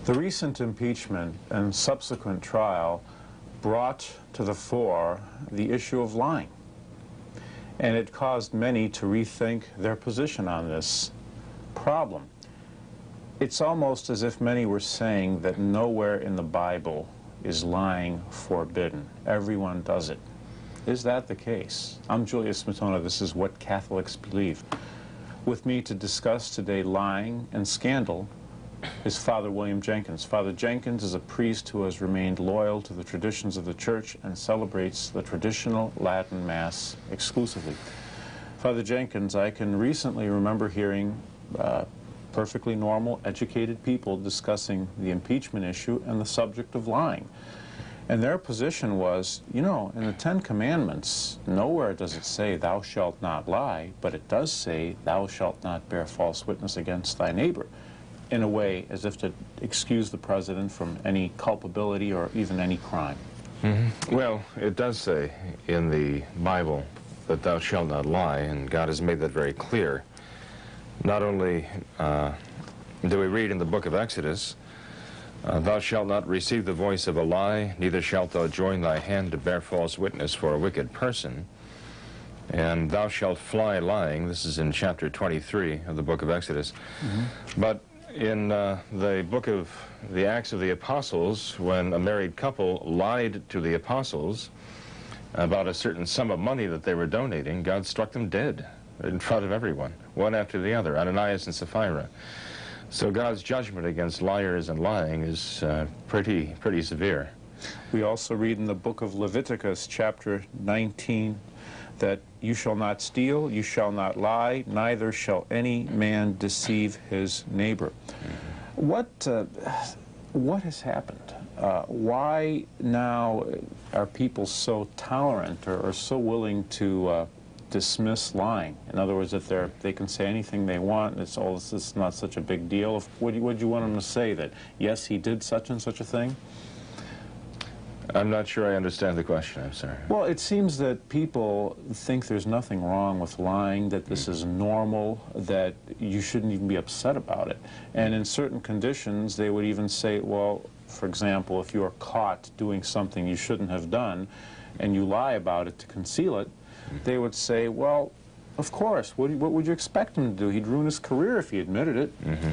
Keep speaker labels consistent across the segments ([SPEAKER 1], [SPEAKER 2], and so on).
[SPEAKER 1] The recent impeachment and subsequent trial brought to the fore the issue of lying, and it caused many to rethink their position on this problem. It's almost as if many were saying that nowhere in the Bible is lying forbidden. Everyone does it. Is that the case? I'm Julius Smetona. This is What Catholics Believe. With me to discuss today lying and scandal is Father William Jenkins. Father Jenkins is a priest who has remained loyal to the traditions of the Church and celebrates the traditional Latin Mass exclusively. Father Jenkins, I can recently remember hearing perfectly normal, educated people discussing the impeachment issue and the subject of lying. And their position was, you know, in the Ten Commandments, nowhere does it say, thou shalt not lie, but it does say, thou shalt not bear false witness against thy neighbor, in a way as if to excuse the president from any culpability or even any crime.
[SPEAKER 2] Mm-hmm. Well, it does say in the Bible that thou shalt not lie, and God has made that very clear. Not only do we read in the book of Exodus, thou shalt not receive the voice of a lie, neither shalt thou join thy hand to bear false witness for a wicked person, and thou shalt fly lying. This is in chapter 23 of the book of Exodus. Mm-hmm. But in the book of the Acts of the Apostles, when a married couple lied to the apostles about a certain sum of money that they were donating, God struck them dead in front of everyone, one after the other, Ananias and Sapphira. So God's judgment against liars and lying is pretty severe.
[SPEAKER 1] We also read in the book of Leviticus, chapter 19, that you shall not steal, you shall not lie, neither shall any man deceive his neighbor. Mm-hmm. What has happened? Why now are people so tolerant or so willing to dismiss lying? In other words, if they can say anything they want, it's not such a big deal. Would you want them to say that, yes, he did such and such a thing?
[SPEAKER 2] I'm not sure I understand the question, I'm sorry.
[SPEAKER 1] Well, it seems that people think there's nothing wrong with lying, that this is normal, that you shouldn't even be upset about it. And in certain conditions, they would even say, well, for example, if you are caught doing something you shouldn't have done, and you lie about it to conceal it, they would say, well, of course, what would you expect him to do? He'd ruin his career if he admitted it.
[SPEAKER 2] Mm-hmm.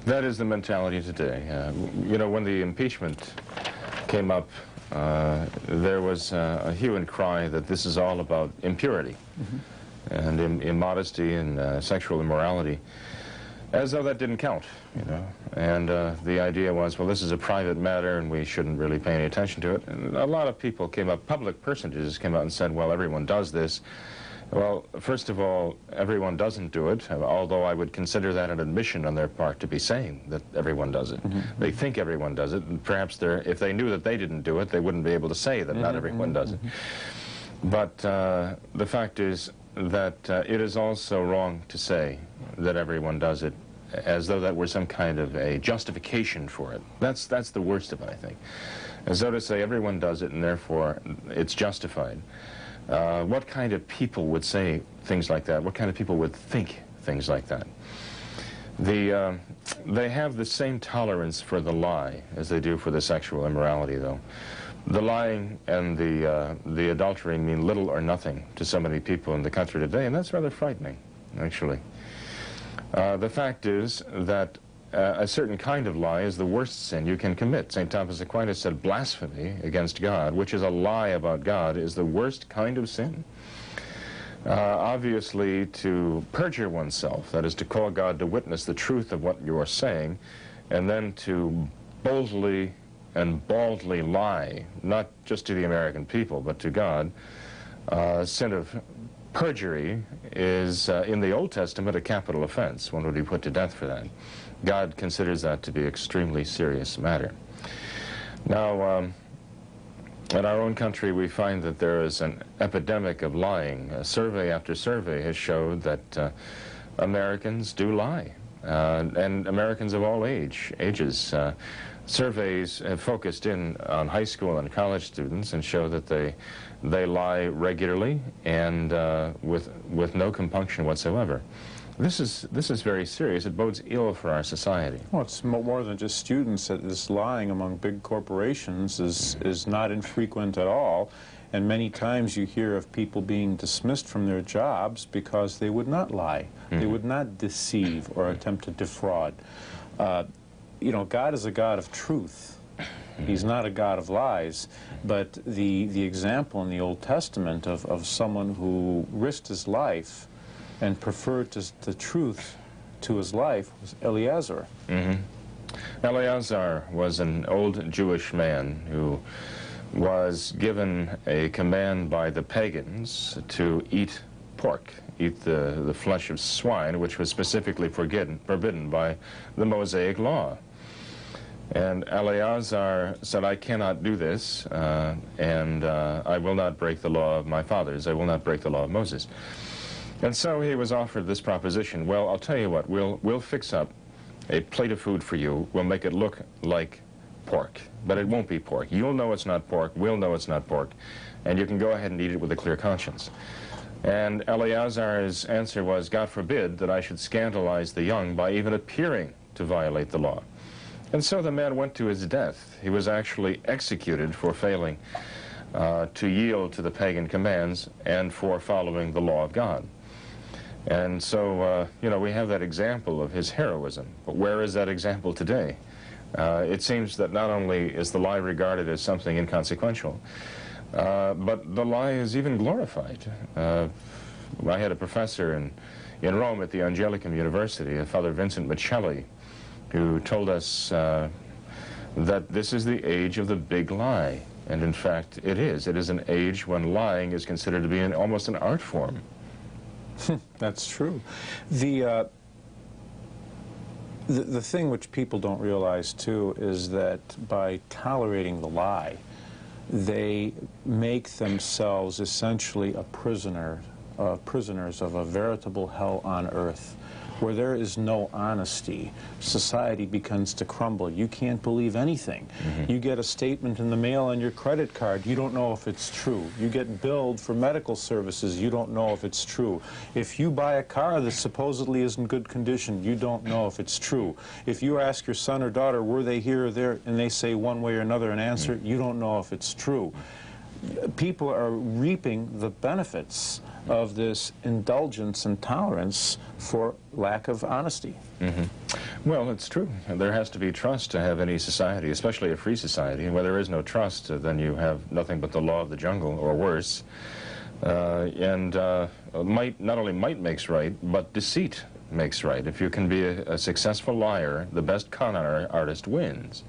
[SPEAKER 2] That is the mentality today. You know, when the impeachment came up, there was a hue and cry that this is all about impurity, mm-hmm. and immodesty and sexual immorality, as though that didn't count, you know. And the idea was, well, this is a private matter and we shouldn't really pay any attention to it. And a lot of people came up, public personages came out and said, well, everyone does this. Well, first of all, everyone doesn't do it, although I would consider that an admission on their part to be saying that everyone does it. Mm-hmm. They think everyone does it, and perhaps if they knew that they didn't do it, they wouldn't be able to say that not everyone does it. But the fact is that it is also wrong to say that everyone does it, as though that were some kind of a justification for it. That's the worst of it, I think. As though to say everyone does it and therefore it's justified. What kind of people would say things like that? What kind of people would think things like that? They have the same tolerance for the lie as they do for the sexual immorality, though. The lying and the adultery mean little or nothing to so many people in the country today, and that's rather frightening, actually. The fact is that a certain kind of lie is the worst sin you can commit. St. Thomas Aquinas said blasphemy against God, which is a lie about God, is the worst kind of sin. Obviously, to perjure oneself, that is to call God to witness the truth of what you are saying, and then to boldly and baldly lie, not just to the American people, but to God, sin of perjury is, in the Old Testament, a capital offense. One would be put to death for that. God considers that to be an extremely serious matter. Now, in our own country, we find that there is an epidemic of lying. Survey after survey has showed that Americans do lie, and Americans of all ages. Surveys have focused in on high school and college students and show that they lie regularly and with no compunction whatsoever. This is very serious. It bodes ill for our society.
[SPEAKER 1] Well, it's more than just students. This lying among big corporations is not infrequent at all. And many times you hear of people being dismissed from their jobs because they would not lie. They would not deceive or attempt to defraud. You know, God is a God of truth. He's not a God of lies. But the example in the Old Testament of someone who risked his life and preferred the truth to his life was Eleazar.
[SPEAKER 2] Eleazar was an old Jewish man who was given a command by the pagans to eat pork, eat the flesh of swine, which was specifically forbidden by the Mosaic law. And Eleazar said, I cannot do this, and I will not break the law of my fathers. I will not break the law of Moses. And so he was offered this proposition. Well, I'll tell you what, we'll fix up a plate of food for you. We'll make it look like pork, but it won't be pork. You'll know it's not pork. We'll know it's not pork. And you can go ahead and eat it with a clear conscience. And Eleazar's answer was, God forbid that I should scandalize the young by even appearing to violate the law. And so the man went to his death. He was actually executed for failing to yield to the pagan commands and for following the law of God. And so, you know, we have that example of his heroism. But where is that example today? It seems that not only is the lie regarded as something inconsequential, but the lie is even glorified. I had a professor in Rome at the Angelicum University, Father Vincent Michelli, who told us that this is the age of the big lie. And in fact, it is. It is an age when lying is considered to be almost an art form.
[SPEAKER 1] That's true. The thing which people don't realize, too, is that by tolerating the lie, they make themselves essentially a prisoners of a veritable hell on earth. Where there is no honesty, society begins to crumble. You can't believe anything. You get a statement in the mail on your credit card, you don't know if it's true. You get billed for medical services, you don't know if it's true. If you buy a car that supposedly is in good condition, you don't know if it's true. If you ask your son or daughter, were they here or there, and they say one way or another an answer, you don't know if it's true. People are reaping the benefits of this indulgence and tolerance for lack of honesty.
[SPEAKER 2] Well, it's true. There has to be trust to have any society, especially a free society. And where there is no trust, then you have nothing but the law of the jungle, or worse. Not only might makes right, but deceit makes right. If you can be a successful liar, the best con artist wins.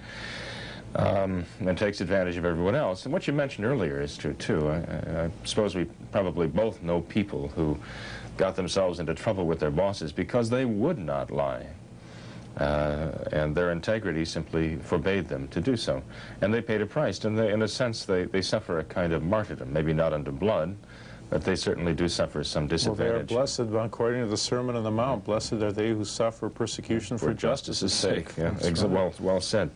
[SPEAKER 2] And takes advantage of everyone else. And what you mentioned earlier is true, too. I suppose we probably both know people who got themselves into trouble with their bosses because they would not lie. And their integrity simply forbade them to do so. And they paid a price. And in a sense, they suffer a kind of martyrdom, maybe not unto blood, but they certainly do suffer some disadvantage.
[SPEAKER 1] Well, they are blessed, according to the Sermon on the Mount. Blessed are they who suffer persecution for justice's sake.
[SPEAKER 2] Yeah, well said.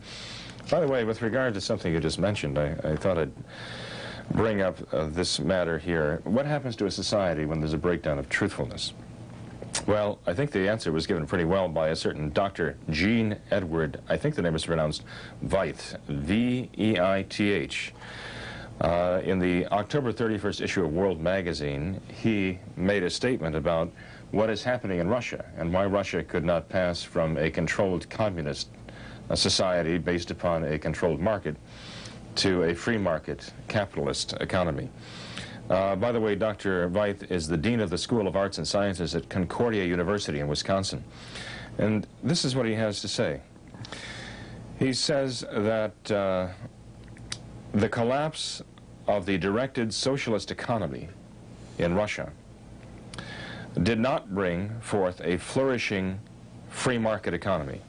[SPEAKER 2] By the way, with regard to something you just mentioned, I thought I'd bring up this matter here. What happens to a society when there's a breakdown of truthfulness? Well, I think the answer was given pretty well by a certain Dr. Jean Edward, I think the name is pronounced Veith, V-E-I-T-H. In the October 31st issue of World Magazine, he made a statement about what is happening in Russia and why Russia could not pass from a controlled communist society based upon a controlled market to a free market capitalist economy. By the way, Dr. Veith is the Dean of the School of Arts and Sciences at Concordia University in Wisconsin. And this is what he has to say. He says that the collapse of the directed socialist economy in Russia did not bring forth a flourishing free market economy.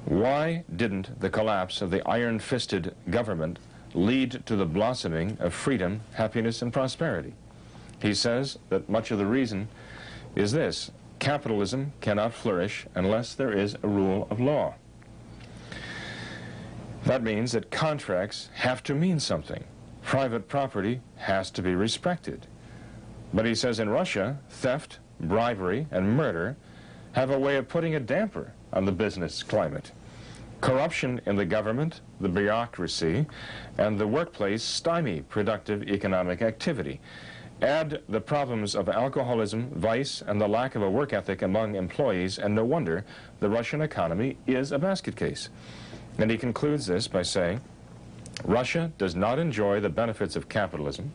[SPEAKER 2] Why didn't the collapse of the iron-fisted government lead to the blossoming of freedom, happiness, and prosperity? He says that much of the reason is this: capitalism cannot flourish unless there is a rule of law. That means that contracts have to mean something. Private property has to be respected. But he says in Russia, theft, bribery, and murder have a way of putting a damper on the business climate. Corruption in the government, the bureaucracy, and the workplace stymie productive economic activity. Add the problems of alcoholism, vice, and the lack of a work ethic among employees, and no wonder the Russian economy is a basket case. And he concludes this by saying, Russia does not enjoy the benefits of capitalism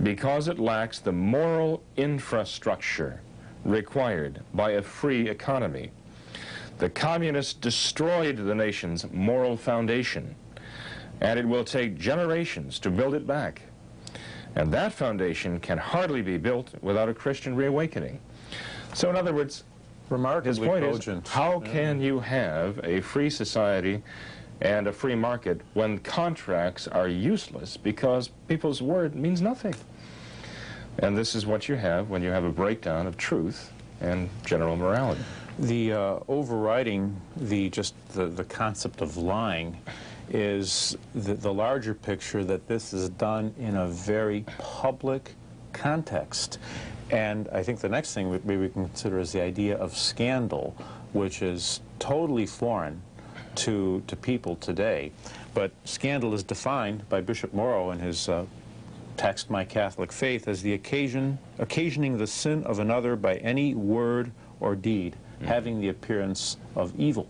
[SPEAKER 2] because it lacks the moral infrastructure required by a free economy. The communists destroyed the nation's moral foundation, and it will take generations to build it back. And that foundation can hardly be built without a Christian reawakening. So in other words, his point is, how can you have a free society and a free market when contracts are useless because people's word means nothing? And this is what you have when you have a breakdown of truth and general morality.
[SPEAKER 1] The overriding the concept of lying is the larger picture that this is done in a very public context. And I think the next thing maybe we can consider is the idea of scandal, which is totally foreign to people today. But scandal is defined by Bishop Morrow in his text, My Catholic Faith, as the occasioning the sin of another by any word or deed, having the appearance of evil.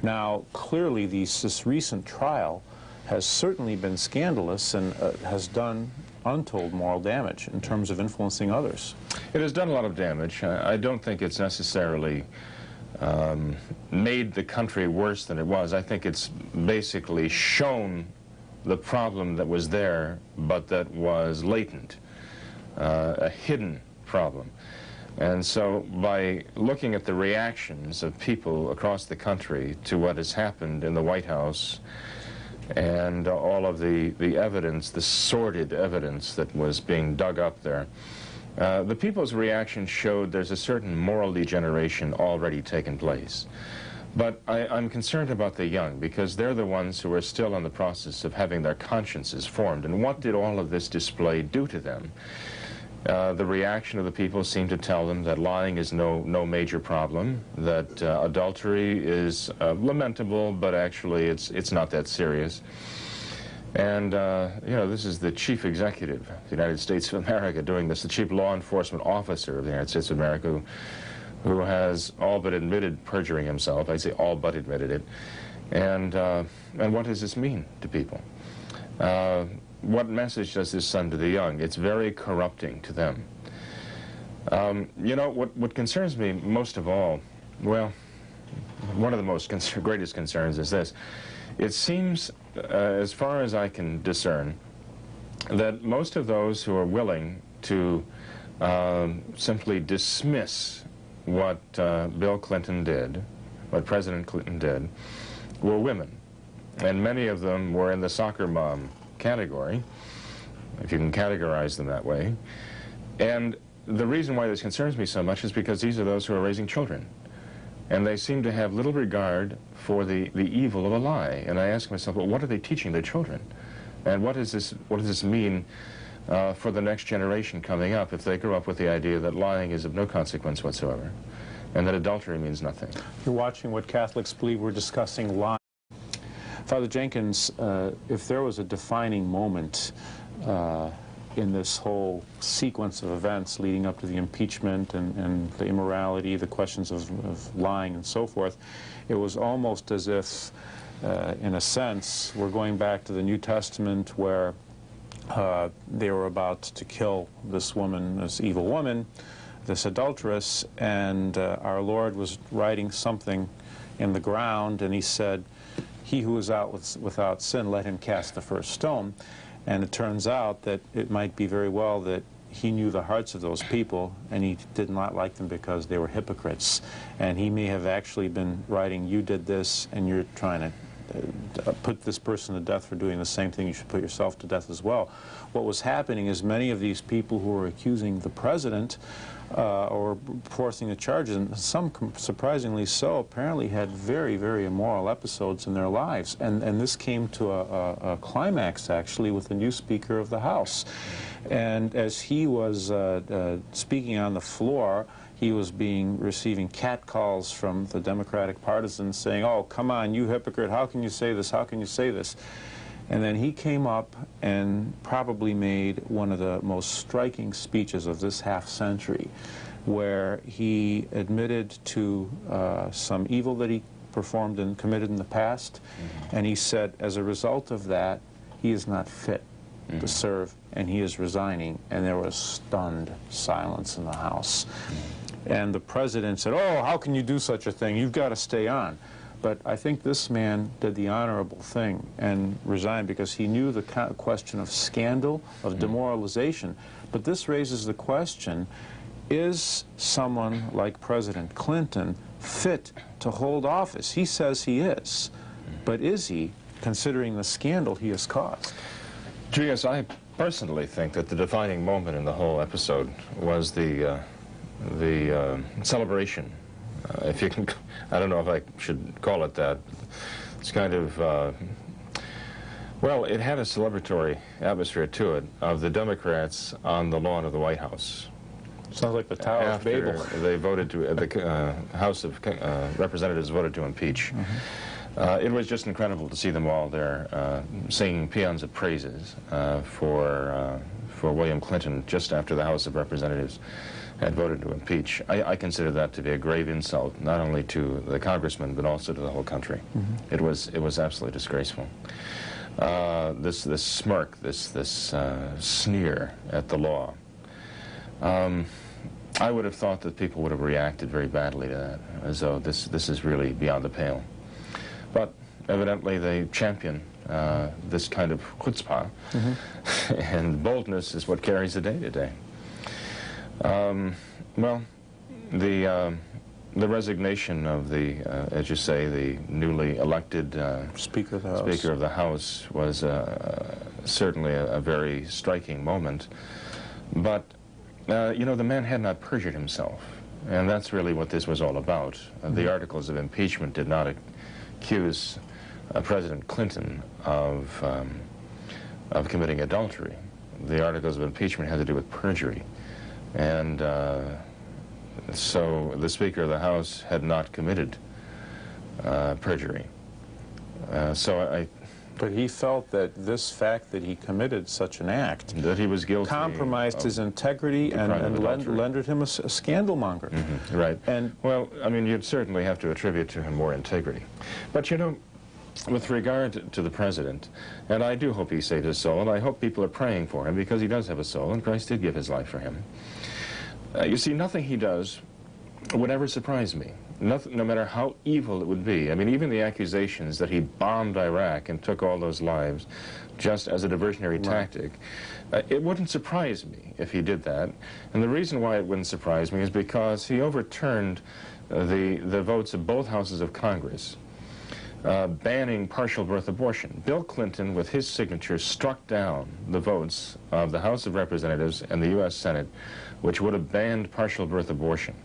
[SPEAKER 1] Now, clearly, this recent trial has certainly been scandalous and has done untold moral damage in terms of influencing others.
[SPEAKER 2] It has done a lot of damage. I don't think it's necessarily made the country worse than it was. I think it's basically shown the problem that was there, but that was latent, a hidden problem. And so by looking at the reactions of people across the country to what has happened in the White House and all of the evidence, the sordid evidence that was being dug up there, the people's reaction showed there's a certain moral degeneration already taken place. But I'm concerned about the young, because they're the ones who are still in the process of having their consciences formed. And what did all of this display do to them? The reaction of the people seemed to tell them that lying is no major problem, that adultery is lamentable, but actually it's not that serious. And, you know, this is the chief executive of the United States of America doing this, the chief law enforcement officer of the United States of America, who has all but admitted perjuring himself. I'd say all but admitted it. And what does this mean to people? What message does this send to the young? It's very corrupting to them. You know, what concerns me most of all, well, one of the greatest concerns is this. It seems, as far as I can discern, that most of those who are willing to simply dismiss what Bill Clinton did, what President Clinton did, were women. And many of them were in the soccer mom category, if you can categorize them that way. And the reason why this concerns me so much is because these are those who are raising children. And they seem to have little regard for the evil of a lie. And I ask myself, well, what are they teaching their children? And what does this mean for the next generation coming up if they grow up with the idea that lying is of no consequence whatsoever and that adultery means nothing?
[SPEAKER 1] You're watching What Catholics Believe. We're discussing lying. Father Jenkins, if there was a defining moment in this whole sequence of events leading up to the impeachment and the immorality, the questions of lying and so forth, it was almost as if, in a sense, we're going back to the New Testament where they were about to kill this woman, this evil woman, this adulteress, and our Lord was writing something in the ground, and he said, "He who is out without sin, let him cast the first stone." And it turns out that it might be very well that he knew the hearts of those people, and he did not like them because they were hypocrites. And he may have actually been writing, "You did this, and you're trying to put this person to death for doing the same thing. You should put yourself to death as well." What was happening is many of these people who were accusing the president or forcing the charges, and some surprisingly so, apparently had very, very immoral episodes in their lives. And this came to a climax, actually, with the new Speaker of the House. And as he was speaking on the floor, he was receiving catcalls from the Democratic partisans saying, "Oh, come on, you hypocrite, how can you say this, how can you say this?" And then he came up and probably made one of the most striking speeches of this half-century, where he admitted to some evil that he performed and committed in the past, and he said, as a result of that, he is not fit to serve, and he is resigning. And there was stunned silence in the House. And the president said, "Oh, how can you do such a thing? You've got to stay on." But I think this man did the honorable thing and resigned because he knew the question of scandal, of demoralization. But this raises the question, is someone like President Clinton fit to hold office? He says he is. But is he, considering the scandal he has caused?
[SPEAKER 2] Yes, I personally think that the defining moment in the whole episode was the celebration. If you can, I don't know if I should call it that. It's kind of, well, it had a celebratory atmosphere to it of the Democrats on the lawn of the White House.
[SPEAKER 1] Sounds like the Tower of Babel.
[SPEAKER 2] They voted to, the House of Representatives voted to impeach. It was just incredible to see them all there singing paeans of praises for William Clinton just after the House of Representatives had voted to impeach. I consider that to be a grave insult, not only to the congressman, but also to the whole country. It was absolutely disgraceful. This smirk, this sneer at the law. I would have thought that people would have reacted very badly to that, as though this is really beyond the pale. But evidently they champion this kind of chutzpah, and boldness is what carries the day today. Well, the resignation of the, as you say, the newly elected
[SPEAKER 1] Speaker
[SPEAKER 2] of the House was certainly a very striking moment. But, you know, the man had not perjured himself, and that's really what this was all about. The articles of impeachment did not accuse President Clinton of committing adultery. The articles of impeachment had to do with perjury. And so the Speaker of the House had not committed perjury.
[SPEAKER 1] But he felt that this fact that he committed such an act,
[SPEAKER 2] that he was guilty,
[SPEAKER 1] compromised his integrity and rendered him a scandalmonger.
[SPEAKER 2] Right.
[SPEAKER 1] And
[SPEAKER 2] well, I mean, you'd certainly have to attribute to him more integrity. But you know, with regard to the president, and I do hope he saved his soul, and I hope people are praying for him because he does have a soul, and Christ did give his life for him. You see, nothing he does would ever surprise me, no matter how evil it would be. I mean, even the accusations that he bombed Iraq and took all those lives just as a diversionary tactic, it wouldn't surprise me if he did that. And the reason why it wouldn't surprise me is because he overturned the votes of both houses of Congress, banning partial birth abortion. Bill Clinton, with his signature, struck down the votes of the House of Representatives and the U.S. Senate, which would have banned partial birth abortion.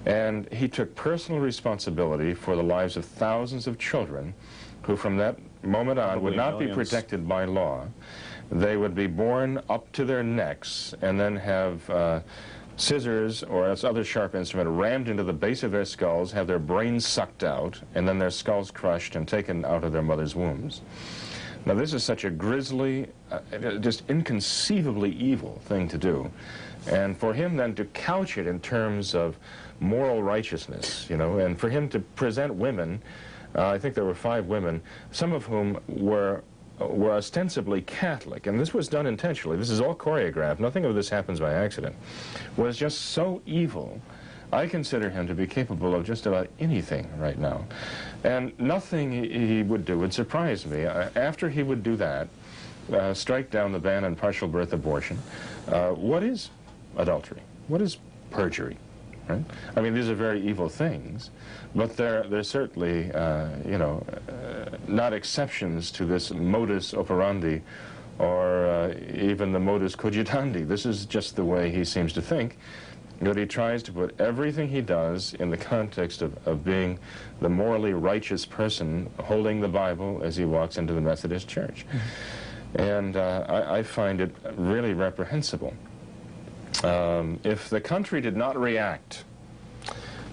[SPEAKER 2] And he took personal responsibility for the lives of thousands of children who from that moment on would not be protected by law. They would be born up to their necks and then have scissors or else other sharp instrument rammed into the base of their skulls, have their brains sucked out, and then their skulls crushed and taken out of their mother's wombs. Now this is such a grisly, just inconceivably evil thing to do. And for him then to couch it in terms of moral righteousness, you know, and for him to present women, I think there were 5 women, some of whom were ostensibly Catholic, and this was done intentionally, this is all choreographed, nothing of this happens by accident, was just so evil. I consider him to be capable of just about anything right now. And nothing he would do would surprise me. After he would do that, strike down the ban on partial birth abortion, what is adultery? What is perjury? Right? I mean, these are very evil things, but they're certainly, you know, not exceptions to this modus operandi or even the modus cogitandi. This is just the way he seems to think, that he tries to put everything he does in the context of being the morally righteous person holding the Bible as he walks into the Methodist Church. And I find it really reprehensible. If the country did not react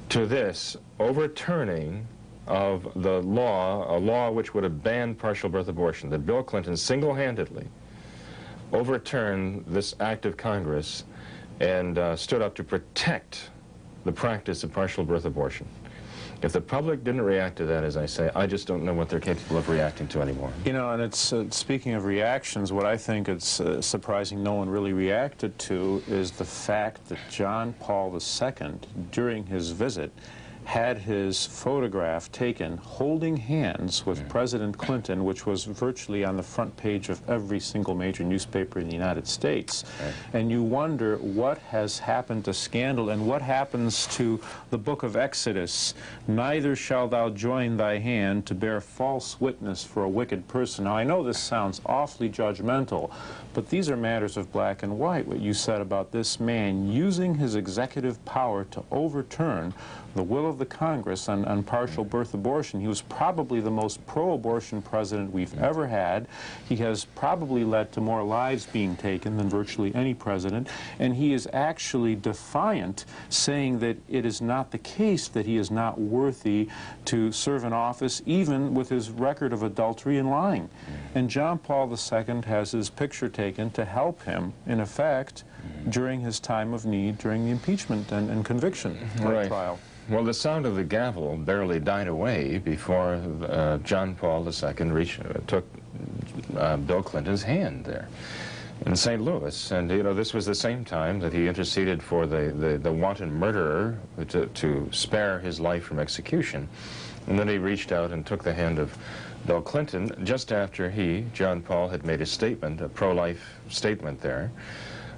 [SPEAKER 2] to this overturning of the law, a law which would have banned partial birth abortion, that Bill Clinton single-handedly overturned this act of Congress and stood up to protect the practice of partial birth abortion. If the public didn't react to that, as I say, I just don't know what they're capable of reacting to anymore.
[SPEAKER 1] You know, and it's, speaking of reactions, what I think it's surprising no one really reacted to is the fact that John Paul II, during his visit, had his photograph taken holding hands with President Clinton, which was virtually on the front page of every single major newspaper in the United States. And you wonder what has happened to scandal and what happens to the book of Exodus. Neither shall thou join thy hand to bear false witness for a wicked person. Now, I know this sounds awfully judgmental, but these are matters of black and white. What you said about this man using his executive power to overturn the will of the Congress on partial birth abortion. He was probably the most pro-abortion president we've ever had. He has probably led to more lives being taken than virtually any president, and he is actually defiant, saying that it is not the case that he is not worthy to serve in office, even with his record of adultery and lying. And John Paul II has his picture taken to help him, in effect, during his time of need, during the impeachment and conviction trial.
[SPEAKER 2] Well, the sound of the gavel barely died away before John Paul II took Bill Clinton's hand there in St. Louis. And, you know, this was the same time that he interceded for the wanted murderer to spare his life from execution. And then he reached out and took the hand of Bill Clinton just after he, John Paul, had made a statement, a pro-life statement there,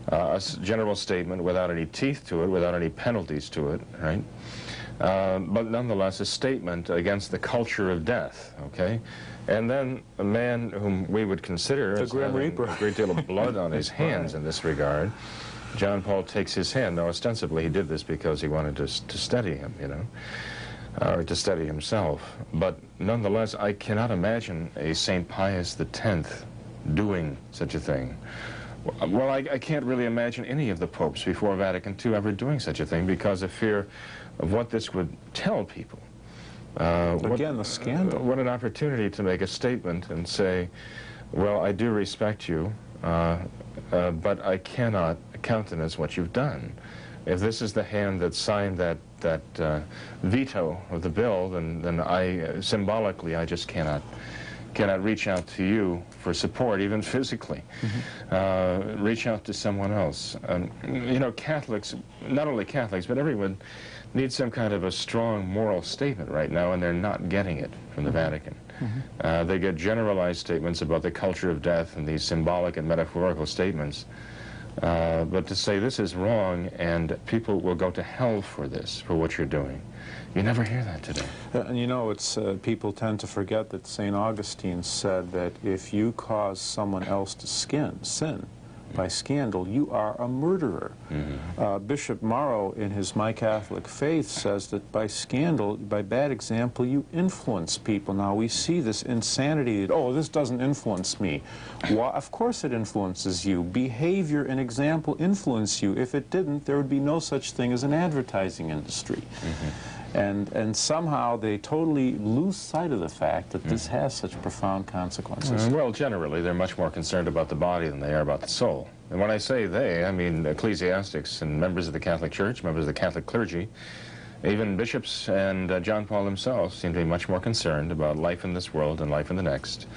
[SPEAKER 2] a general statement without any teeth to it, without any penalties to it, right? But nonetheless, a statement against the culture of death, okay? And then a man whom we would consider as having a great deal of blood on his hands in this regard, John Paul takes his hand. Now, ostensibly, he did this because he wanted to steady him, you know, or to steady himself. But nonetheless, I cannot imagine a St. Pius X doing such a thing. Well, I can't really imagine any of the popes before Vatican II ever doing such a thing because of fear of what this would tell people.
[SPEAKER 1] Again, the scandal.
[SPEAKER 2] What an opportunity to make a statement and say, well, I do respect you, but I cannot countenance what you've done. If this is the hand that signed that veto of the bill, then I, symbolically, I just cannot reach out to you for support, even physically. Reach out to someone else. You know, Catholics, not only Catholics, but everyone needs some kind of a strong moral statement right now, and they're not getting it from the Vatican. They get generalized statements about the culture of death and these symbolic and metaphorical statements. But to say this is wrong and people will go to hell for this, for what you're doing, you never hear that today.
[SPEAKER 1] And you know, it's people tend to forget that St. Augustine said that if you cause someone else to sin by scandal, you are a murderer. Bishop Morrow, in his My Catholic Faith, says that by scandal, by bad example, you influence people. Now, we see this insanity that, oh, this doesn't influence me. Well, of course it influences you. Behavior and example influence you. If it didn't, there would be no such thing as an advertising industry. And somehow they totally lose sight of the fact that this has such profound consequences.
[SPEAKER 2] Well, generally, they're much more concerned about the body than they are about the soul. And when I say they, I mean ecclesiastics and members of the Catholic Church, members of the Catholic clergy, even bishops and John Paul himself seem to be much more concerned about life in this world and life in the next.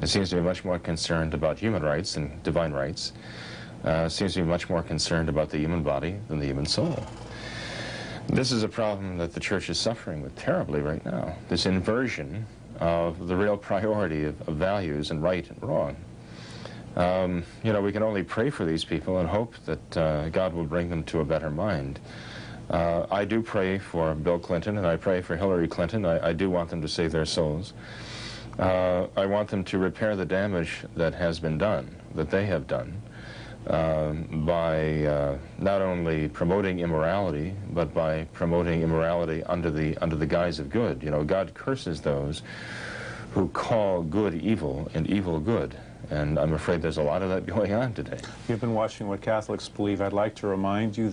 [SPEAKER 2] It seems to be much more concerned about human rights and divine rights. Seems to be much more concerned about the human body than the human soul. This is a problem that the Church is suffering with terribly right now, this inversion of the real priority of values and right and wrong. You know, we can only pray for these people and hope that God will bring them to a better mind. I do pray for Bill Clinton and I pray for Hillary Clinton. I do want them to save their souls. I want them to repair the damage that has been done, that they have done. By not only promoting immorality, but by promoting immorality under the guise of good. You know, God curses those who call good evil and evil good. And I'm afraid there's a lot of that going on today.
[SPEAKER 1] You've been watching What Catholics Believe. I'd like to remind you that